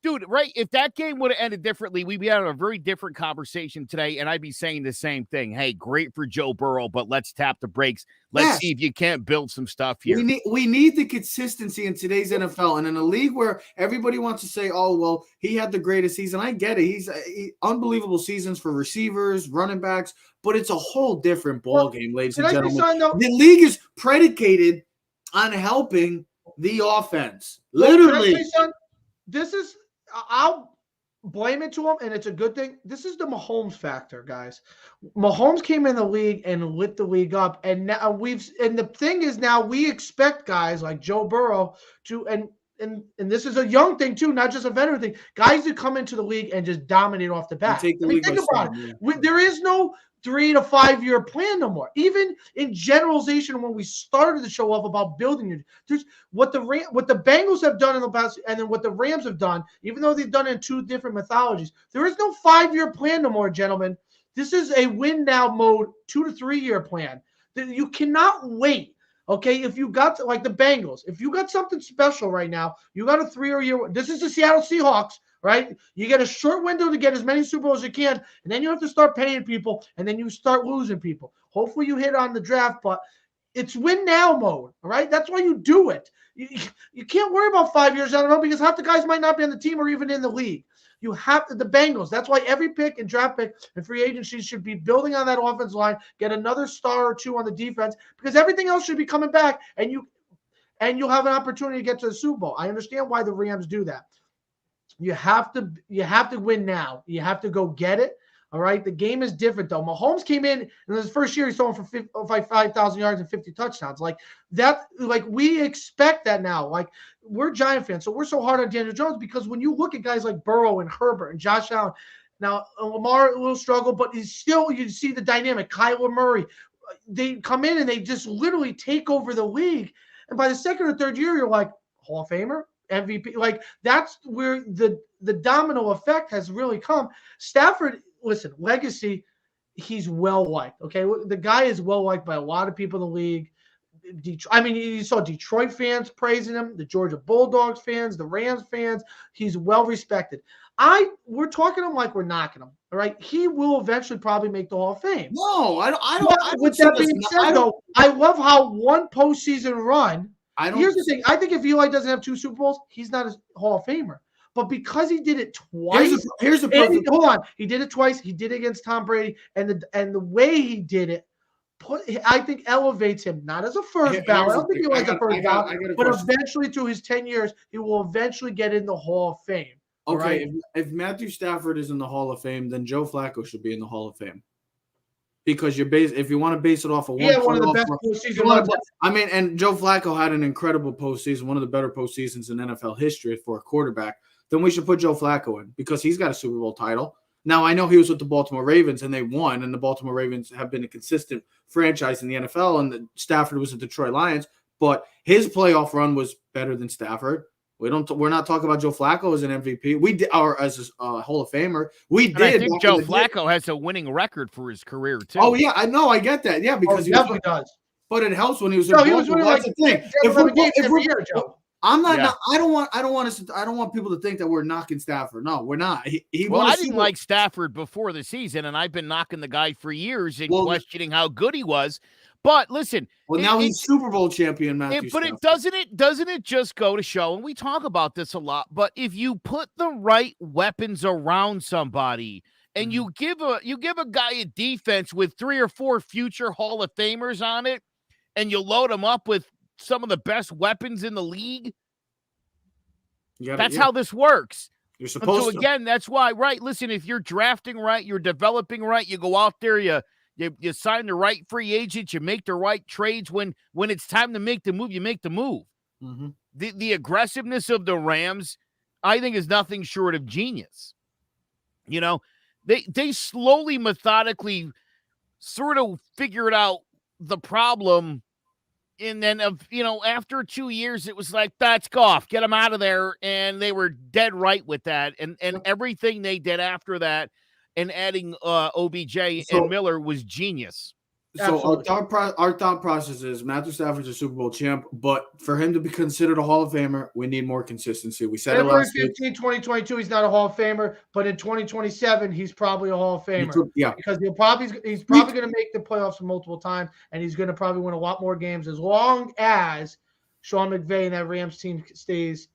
dude, right? If that game would have ended differently, we'd be having a very different conversation today, and I'd be saying the same thing. Hey, great for Joe Burrow, but let's tap the brakes. Let's see if you can't build some stuff here. We need the consistency in today's NFL, and in a league where everybody wants to say, "Oh, well, he had the greatest season." I get it; he's unbelievable seasons for receivers, running backs, but it's a whole different ball game, ladies and gentlemen. The league is predicated on helping the offense. Literally, this is. I'll blame it to him, and it's a good thing. This is the Mahomes factor, guys. Mahomes came in the league and lit the league up, and now the thing is now we expect guys like Joe Burrow to, and and this is a young thing too, not just a veteran thing. Guys that come into the league and just dominate off the bat. Think about it. There is no 3 to 5 year plan no more. Even in generalization, when we started the show off about building it, there's what the Bengals have done in the past, and then what the Rams have done, even though they've done it in 2 different mythologies. There is no 5 year plan no more, gentlemen. This is a win now mode, 2 to 3 year plan. You cannot wait. Okay, if you got like the Bengals, if you got something special right now, you got a 3 year. This is the Seattle Seahawks, right? You get a short window to get as many Super Bowls as you can, and then you have to start paying people, and then you start losing people. Hopefully, you hit on the draft, but it's win now mode. All right, that's why you do it. You can't worry about 5 years down the road because half the guys might not be on the team or even in the league. You have the Bengals. That's why every pick and draft pick and free agency should be building on that offensive line, get another star or 2 on the defense, because everything else should be coming back, and you'll have an opportunity to get to the Super Bowl. I understand why the Rams do that. You have to win now. You have to go get it. All right. The game is different though. Mahomes came in his first year, he's throwing for 5,000 yards and 50 touchdowns. Like that, like we expect that now. Like we're Giant fans, so we're so hard on Daniel Jones because when you look at guys like Burrow and Herbert and Josh Allen, now Lamar will struggle, but he's still, you see the dynamic. Kyler Murray, they come in and they just literally take over the league. And by the second or third year, you're like Hall of Famer, MVP. Like that's where the domino effect has really come. Stafford, listen, legacy, he's well liked. Okay, the guy is well liked by a lot of people in the league. I mean, you saw Detroit fans praising him, the Georgia Bulldogs fans, the Rams fans. He's well respected. We're talking him like we're knocking him. All right, he will eventually probably make the Hall of Fame. No, I don't. With that being said, though, I love how one postseason run. Here's the thing. I think if Eli doesn't have 2 Super Bowls, he's not a Hall of Famer. But because he did it twice, here's the perfect. Hold on, he did it twice. He did it against Tom Brady, and the way he did it, I think elevates him not as a first ballot. I don't think he was a first ballot, but eventually through his 10 years, he will eventually get in the Hall of Fame. Okay, right? if Matthew Stafford is in the Hall of Fame, then Joe Flacco should be in the Hall of Fame. Because if you want to base it off of one of the best postseasons. I mean, and Joe Flacco had an incredible postseason, one of the better postseasons in NFL history for a quarterback. Then we should put Joe Flacco in because he's got a Super Bowl title. Now, I know he was with the Baltimore Ravens and they won, and the Baltimore Ravens have been a consistent franchise in the NFL, and Stafford was the Detroit Lions, but his playoff run was better than Stafford. We're not talking about Joe Flacco as an MVP. We did, or as a Hall of Famer. We did. I think Joe Flacco has a winning record for his career too. Oh yeah, I know. I get that. Yeah, because he definitely does. But it helps when he was. He was winning like the thing. If we're here, Joe. I'm not, yeah. I don't want people to think that we're knocking Stafford. No, we're not. I didn't like Stafford before the season, and I've been knocking the guy for years and questioning how good he was. But listen, now he's Super Bowl champion, Matthew. But doesn't it just go to show, and we talk about this a lot, but if you put the right weapons around somebody and you give a guy a defense with 3 or 4 future Hall of Famers on it, and you load him up with some of the best weapons in the league, that's how this works. You're supposed to. Again, that's why, right? Listen, if you're drafting right, you're developing right, you go out there, you sign the right free agents, you make the right trades. When it's time to make the move, you make the move. Mm-hmm. The aggressiveness of the Rams, I think, is nothing short of genius. You know, they slowly, methodically sort of figured out the problem. And then, after 2 years, it was like, that's Goff, get him out of there. And they were dead right with that. And everything they did after that and adding OBJ and Miller was genius. So our thought process is Matthew Stafford's a Super Bowl champ, but for him to be considered a Hall of Famer, we need more consistency. We said February 15, 2022, he's not a Hall of Famer, but in 2027, he's probably a Hall of Famer. Yeah, because he's probably going to make the playoffs multiple times, and he's going to probably win a lot more games as long as Sean McVay and that Rams team stays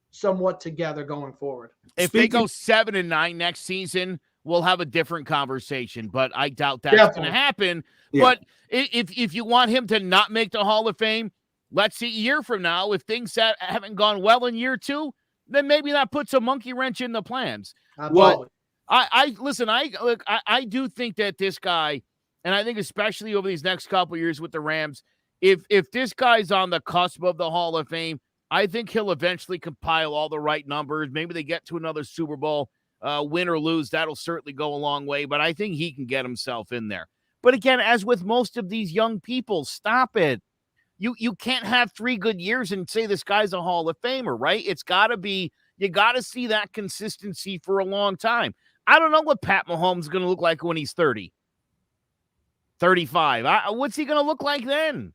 somewhat together going forward. If they go 7-9 next season, we'll have a different conversation, but I doubt that's going to happen. Yeah. But if you want him to not make the Hall of Fame, let's see a year from now, if things haven't gone well in year 2, then maybe that puts a monkey wrench in the plans. Absolutely. But I do think that this guy, and I think especially over these next couple of years with the Rams, if this guy's on the cusp of the Hall of Fame, I think he'll eventually compile all the right numbers. Maybe they get to another Super Bowl, win or lose. That'll certainly go a long way, but I think he can get himself in there. But again, as with most of these young people, stop it. You can't have 3 good years and say this guy's a Hall of Famer, right? It's got to be, you got to see that consistency for a long time. I don't know what Pat Mahomes is going to look like when he's 30, 35. What's he going to look like then?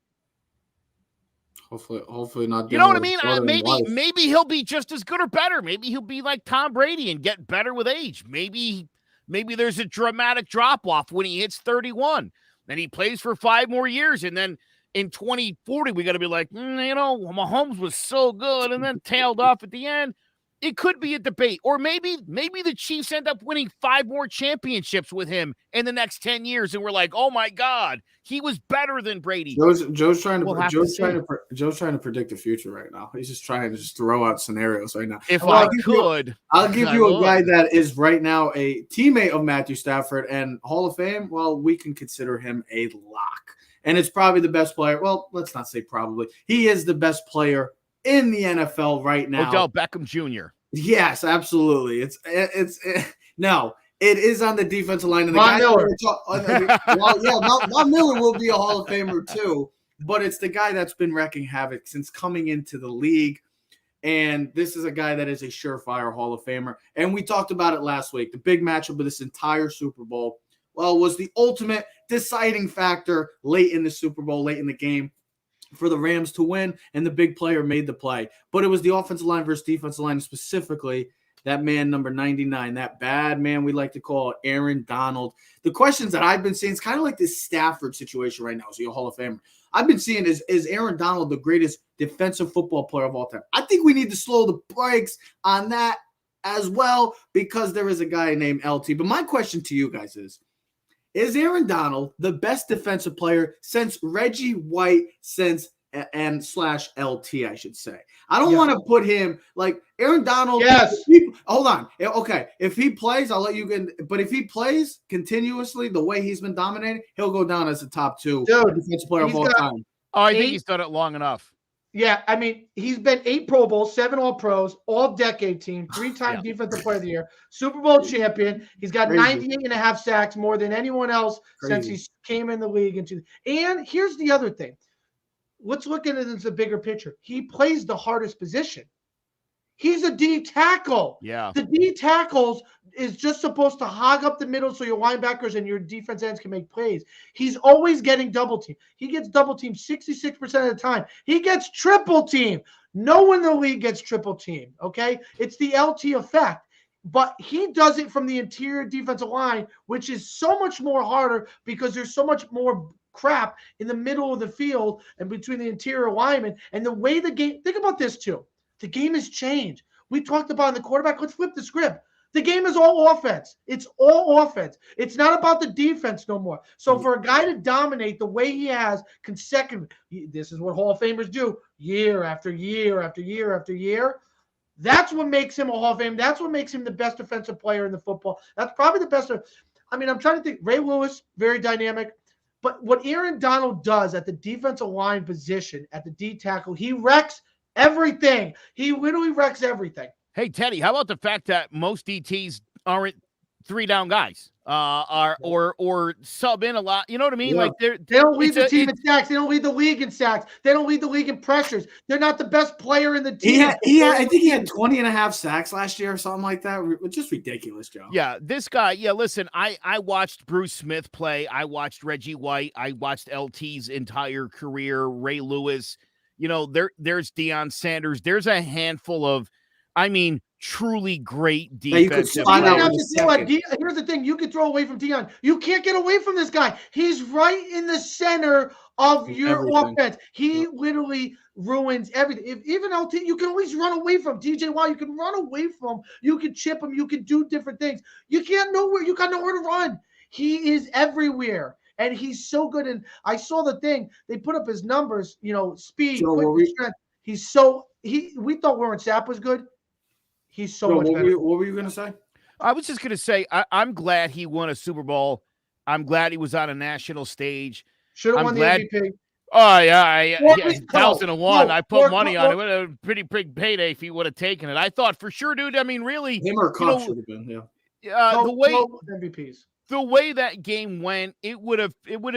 Hopefully not. You know what I mean? Maybe he'll be just as good or better. Maybe he'll be like Tom Brady and get better with age. Maybe there's a dramatic drop-off when he hits 31. Then he plays for 5 more years, and then in 2040, we got to be like, Mahomes was so good and then tailed off at the end. It could be a debate. Or maybe the Chiefs end up winning 5 more championships with him in the next 10 years, and we're like, oh my God, he was better than Brady. Joe's trying to predict the future right now. He's just trying to throw out scenarios right now. I'll give you a guy that is right now a teammate of Matthew Stafford and Hall of Fame. Well, we can consider him a lock. And it's probably the best player. Well, let's not say probably. He is the best player in the NFL right now. Odell Beckham Jr. Yes, absolutely. No, it is on the defensive line. And Von Miller. Von Miller will be a Hall of Famer too. But it's the guy that's been wrecking havoc since coming into the league. And this is a guy that is a surefire Hall of Famer. And we talked about it last week. The big matchup of this entire Super Bowl, was the ultimate deciding factor late in the Super Bowl, late in the game for the Rams to win, and the big player made the play. But it was the offensive line versus defensive line, specifically that man number 99, that bad man we like to call Aaron Donald. The questions that I've been seeing, it's kind of like this Stafford situation right now. So you're a Hall of Famer. I've been seeing is Aaron Donald the greatest defensive football player of all time? I think we need to slow the brakes on that as well, because there is a guy named LT. But my question to you guys is Aaron Donald the best defensive player since Reggie White / LT, I should say? I don't want to put him like Aaron Donald. Yes. Hold on. Okay. If he plays, I'll let you get. But if he plays continuously the way he's been dominating, he'll go down as the top 2 defensive player of all time. Oh, I think he's done it long enough. Yeah, I mean, he's been 8 Pro Bowls, 7 All-Pros, All-Decade Team, 3-time Defensive Player of the Year, Super Bowl champion. He's got 98.5 sacks, more than anyone else since he came in the league. And here's the other thing. Let's look at it as a bigger picture. He plays the hardest position. He's a D tackle. Yeah. The D tackles is just supposed to hog up the middle so your linebackers and your defense ends can make plays. He's always getting double teamed. He gets double teamed 66% of the time. He gets triple teamed. No one in the league gets triple teamed, okay? It's the LT effect. But he does it from the interior defensive line, which is so much more harder because there's so much more crap in the middle of the field and between the interior linemen. And the way the game – think about this too. The game has changed. We talked about in the quarterback. Let's flip the script. The game is all offense. It's all offense. It's not about the defense no more. So for a guy to dominate the way he has consecutively, this is what Hall of Famers do year after year after year after year. That's what makes him a Hall of Fame. That's what makes him the best defensive player in the football. That's probably the best. I'm trying to think. Ray Lewis, very dynamic. But what Aaron Donald does at the defensive line position, at the D tackle, he wrecks everything. He literally wrecks everything. Hey, Teddy, how about the fact that most DTs aren't 3-down guys, or sub in a lot? You know what I mean? Yeah. Like they don't lead the team in sacks. They don't lead the league in sacks. They don't lead the league in pressures. They're not the best player in the team. I think he had 20.5 sacks last year or something like that. Just ridiculous, Joe. Yeah, this guy. Yeah, listen, I watched Bruce Smith play. I watched Reggie White. I watched LT's entire career. Ray Lewis. There's Deion Sanders. There's a handful of, truly great defensive players. Here's the thing. You can throw away from Deion. You can't get away from this guy. He's right in the center of your offense. He literally ruins everything. If even LT, you can always run away from DJ Watt. You can run away from him. You can chip him. You can do different things. You got nowhere to run. He is everywhere. And he's so good. And I saw the thing. They put up his numbers, speed, quickness, strength. We thought Warren Sapp was good. He's so much better. What were you going to say? I was just going to say, I'm glad he won a Super Bowl. I'm glad he was on a national stage. Should have won the MVP. Oh yeah, Or yeah, at least 1,001. I put money on it. or- It would have been a pretty big payday if he would have taken it. I thought for sure, dude. I mean, really, Him or you Cup know, should have been. Yeah. both MVPs. the way that game went, it would have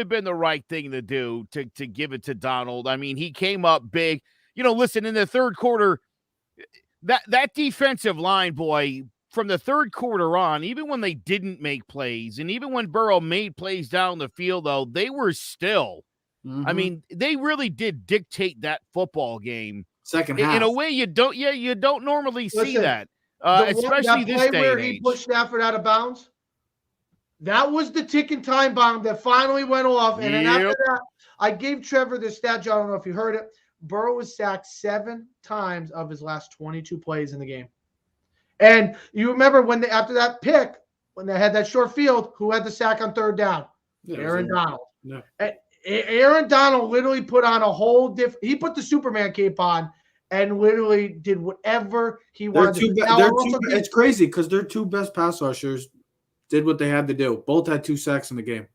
been the right thing to do to give it to Donald. I mean, he came up big. You know, listen, in the third quarter, that defensive line, boy, from the third quarter on, even when they didn't make plays, and even when Burrow made plays down the field, though, they were still. I mean, they really did dictate that football game. Second half. In a way you don't normally see that, That especially this play day where and he age. pushed Stafford out of bounds. That was the ticking time bomb that finally went off. And then after that, I gave Trevor this stat. I don't know if you heard it. Burrow was sacked 7 times of his last 22 plays in the game. And you remember when after that pick, when they had that short field, who had the sack on third down? Aaron Donald. Yeah. Aaron Donald literally put on a whole different – he put the Superman cape on and literally did whatever he wanted to do. It's crazy because their 2 best pass rushers did what they had to do. Both had 2 sacks in the game.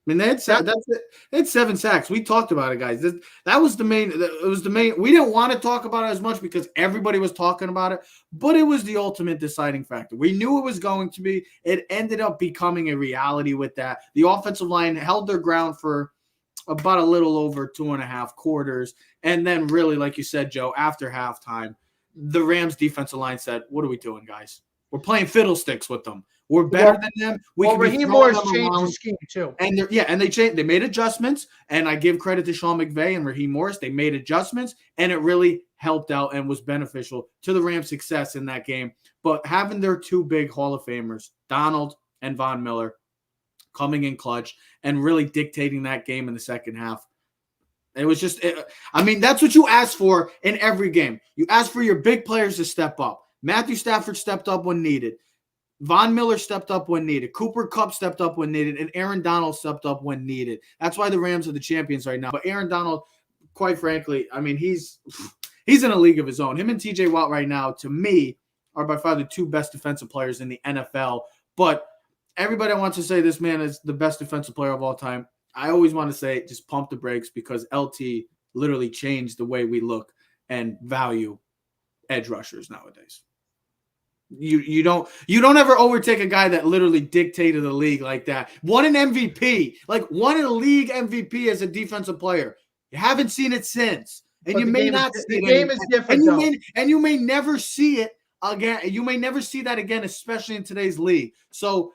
I mean, they had 7 sacks. We talked about it, guys. That was the main. It was the main. We didn't want to talk about it as much because everybody was talking about it, but it was the ultimate deciding factor. We knew it was going to be. It ended up becoming a reality with that. The offensive line held their ground for about a little over 2.5 quarters, and then really, like you said, Joe, after halftime, the Rams defensive line said, "What are we doing, guys? We're playing fiddlesticks with them. We're better than them. Raheem Morris changed the scheme too. And they changed. They made adjustments, and I give credit to Sean McVay and Raheem Morris. They made adjustments, and it really helped out and was beneficial to the Rams' success in that game. But having their 2 big Hall of Famers, Donald and Von Miller, coming in clutch and really dictating that game in the second half, it was just. I mean, that's what you ask for in every game. You ask for your big players to step up. Matthew Stafford stepped up when needed. Von Miller stepped up when needed. Cooper Kupp stepped up when needed. And Aaron Donald stepped up when needed. That's why the Rams are the champions right now. But Aaron Donald, quite frankly, I mean, he's in a league of his own. Him and TJ Watt right now, to me, are by far the 2 best defensive players in the NFL. But everybody wants to say this man is the best defensive player of all time. I always want to say just pump the brakes because LT literally changed the way we look and value edge rushers nowadays. You don't ever overtake a guy that literally dictated the league like that. Won an MVP, won a league MVP as a defensive player. You haven't seen it since, and you may not see it. The game is different, and you may never see it again. You may never see that again, especially in today's league. So,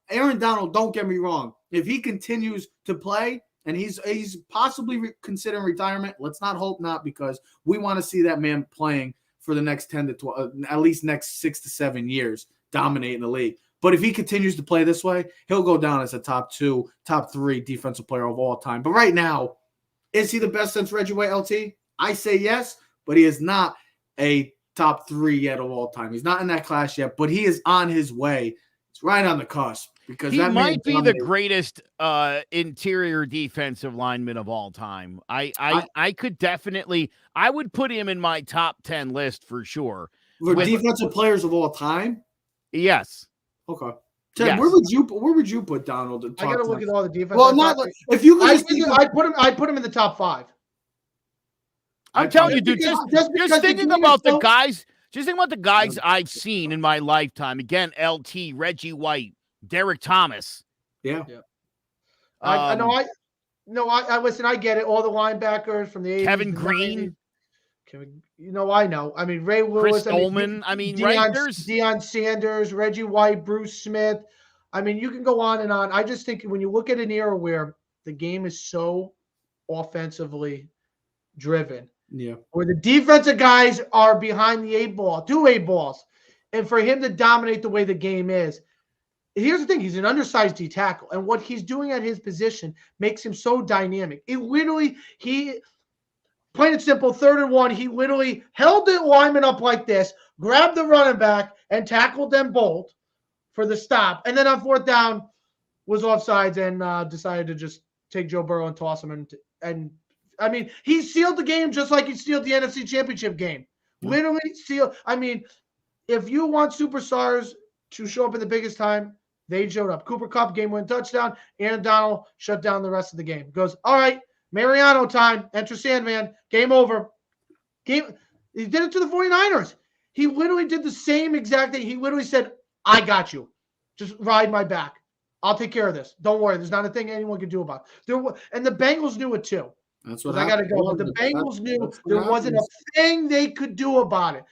Aaron Donald, don't get me wrong. If he continues to play and he's possibly considering retirement, let's not hope not, because we want to see that man playing for the next 10 to 12, at least next 6 to 7 years, dominating the league. But if he continues to play this way, he'll go down as a top 2, top 3 defensive player of all time. But right now, is he the best since Reggie White, LT? I say yes, but he is not a top 3 yet of all time. He's not in that class yet, but he is on his way. It's right on the cusp. Because he might be the greatest interior defensive lineman of all time. I could definitely, I would put him in my top 10 list for sure. For defensive players of all time? Yes. Okay. Ted, yes. Where would you put Donald? I got to look at all the defense. Well, if you could I'd put him in the top 5. I'm telling you, dude, just thinking about the guys. Just think about the guys I've seen in my lifetime. Again, LT, Reggie White, Derek Thomas. Yeah. I listen, I get it. All the linebackers from the 80s. Kevin Green. I know. I mean, Ray Lewis. Chris Coleman. Deion Sanders, Reggie White, Bruce Smith. I mean, you can go on and on. I just think when you look at an era where the game is so offensively driven, where the defensive guys are behind the 2 8 balls, and for him to dominate the way the game is, here's the thing. He's an undersized D tackle, and what he's doing at his position makes him so dynamic. Plain and simple, 3rd and 1, he literally held the lineman up like this, grabbed the running back, and tackled them both for the stop. And then on 4th down, was offsides and decided to just take Joe Burrow and toss him. And I mean, he sealed the game just like he sealed the NFC Championship game. Literally sealed. I mean, if you want superstars to show up at the biggest time, they showed up. Cooper Kupp, game-winning touchdown. Aaron Donald shut down the rest of the game. Goes, all right, Mariano time. Enter Sandman. Game over. He did it to the 49ers. He literally did the same exact thing. He literally said, I got you. Just ride my back. I'll take care of this. Don't worry. There's not a thing anyone can do about it. And the Bengals knew it too. That's what I got to go. But the Bengals knew there wasn't a thing they could do about it.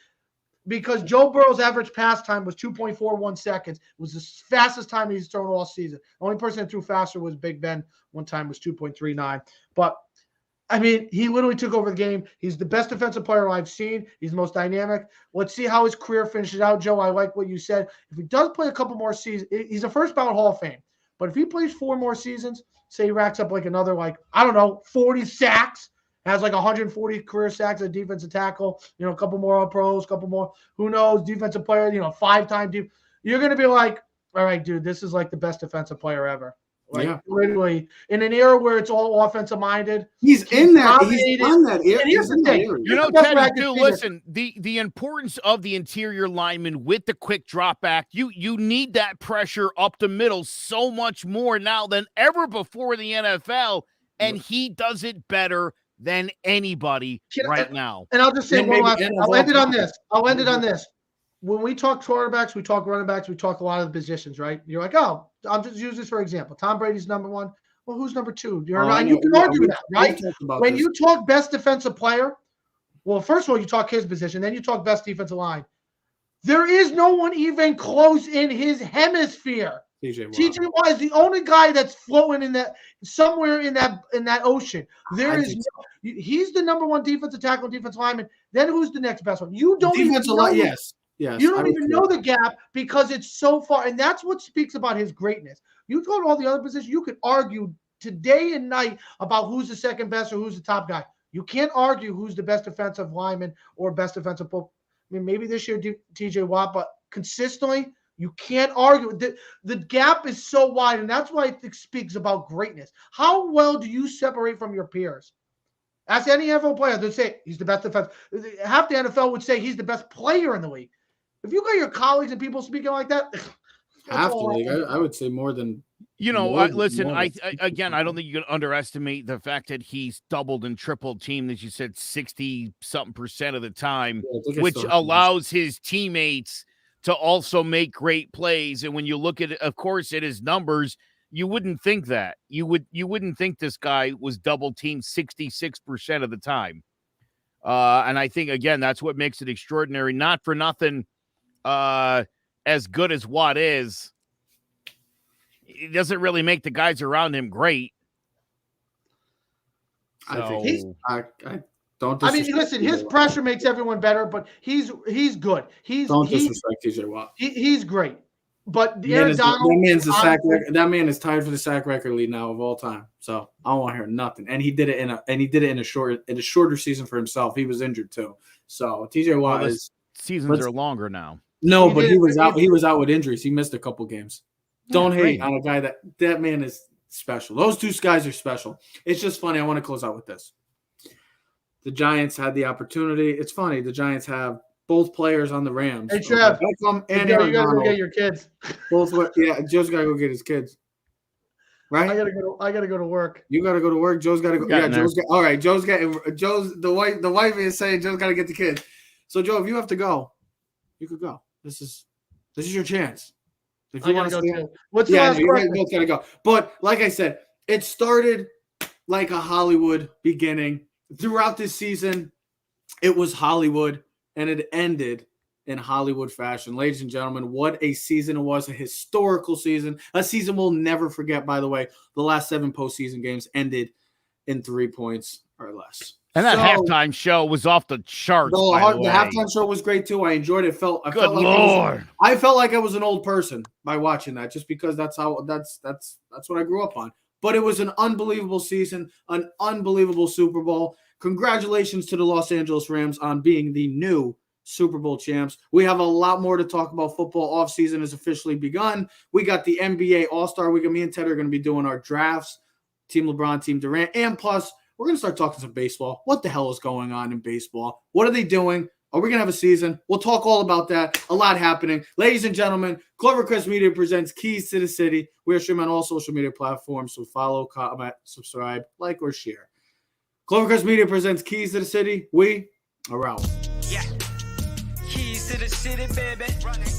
Because Joe Burrow's average pass time was 2.41 seconds. It was the fastest time he's thrown all season. The only person that threw faster was Big Ben. One time was 2.39. But, I mean, he literally took over the game. He's the best defensive player I've seen. He's the most dynamic. Let's see how his career finishes out, Joe. I like what you said. If he does play a couple more seasons, he's a first ballot Hall of Fame. But if he plays 4 more seasons, say he racks up like another, 40 sacks, has 140 career sacks at defensive tackle, a couple more all pros, couple more, who knows, defensive player, 5-time deep. You're going to be like, all right, dude, this is the best defensive player ever. Literally, in an era where it's all offensive minded. He's in that. He's on that era. And here's the thing. Teddy, too, listen, the importance of the interior lineman with the quick drop back, you need that pressure up the middle so much more now than ever before in the NFL, and he does it better than anybody now. And I'll just say one last thing. I'll end it on this. When we talk quarterbacks, we talk running backs, we talk a lot of the positions, right? You're like, oh, I'll just use this for example. Tom Brady's number 1. Well, who's number 2? You can argue that, right? When you talk best defensive player, well, first of all, you talk his position, then you talk best defensive line. There is no one even close in his hemisphere. TJ Watt is the only guy that's floating in that somewhere in that ocean. He's the number 1 defensive tackle, defensive lineman. Then who's the next best one? You don't even know. Yes. You don't even know the gap because it's so far, and that's what speaks about his greatness. You go to all the other positions, you could argue today and night about who's the second best or who's the top guy. You can't argue who's the best defensive lineman or best defensive. I mean, maybe this year TJ Watt, but consistently. You can't argue. The gap is so wide, and that's why it speaks about greatness. How well do you separate from your peers? Ask any NFL player. They'd say he's the best defense. Half the NFL would say he's the best player in the league. If you got your colleagues and people speaking like that, half the league, I would say more than. Listen, I don't think you can underestimate the fact that he's doubled and tripled team, as you said, 60-something% of the time, which allows his teammates to also make great plays. And when you look at it, of course, at his numbers, you wouldn't think that. You wouldn't think this guy was double teamed 66% of the time. And I think, again, that's what makes it extraordinary. Not for nothing, as good as Watt is, it doesn't really make the guys around him great. I think listen, his pressure makes everyone better, but he's good. Don't disrespect TJ Watt. He's great. But that man is tied for the sack record lead now of all time. So I don't want to hear nothing. And he did it in a shorter season for himself. He was injured too. So TJ Watt seasons are longer now. No, but he was out. He was out with injuries. He missed a couple games. Don't hate on a guy that man is special. Those 2 guys are special. It's just funny. I want to close out with this. The Giants had the opportunity. It's funny. The Giants have both players on the Rams. Hey, Trev, and you got to go get your kids. Joe's got to go get his kids. Right? I gotta go to work. You gotta go to work. Joe's gotta go. All right. Joe's the wife is saying Joe's gotta get the kids. So Joe, if you have to go, you could go. This is your chance. If you want to go, what's the last question? Both gotta go. But like I said, it started like a Hollywood beginning. Throughout this season, it was Hollywood, and it ended in Hollywood fashion. Ladies and gentlemen, what a season it was, a historical season, a season we'll never forget, by the way. The last 7 postseason games ended in 3 points or less. And that halftime show was off the charts. The halftime show was great, too. I enjoyed it. I felt like I was an old person by watching that, just because that's what I grew up on. But it was an unbelievable season, an unbelievable Super Bowl. Congratulations to the Los Angeles Rams on being the new Super Bowl champs. We have a lot more to talk about. Football offseason has officially begun. We got the NBA All-Star Week. Me and Ted are going to be doing our drafts, Team LeBron, Team Durant, and plus we're going to start talking some baseball. What the hell is going on in baseball? What are they doing? Are we going to have a season? We'll talk all about that. A lot happening. Ladies and gentlemen, Clovercrest Media presents Keys to the City. We are streaming on all social media platforms, so follow, comment, subscribe, like, or share. Clovercrest Media presents Keys to the City. We are out. Yeah. Keys to the city, baby.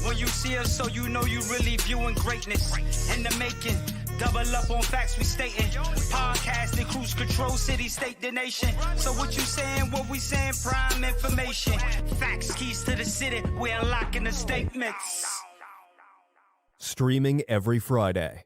When you see us, so you know you really viewing greatness in the making. Double up on facts we stating. Podcasting, cruise control, city, state, the nation. So what you saying, what we saying, prime information. Facts, keys to the city, we unlocking the statements. Streaming every Friday.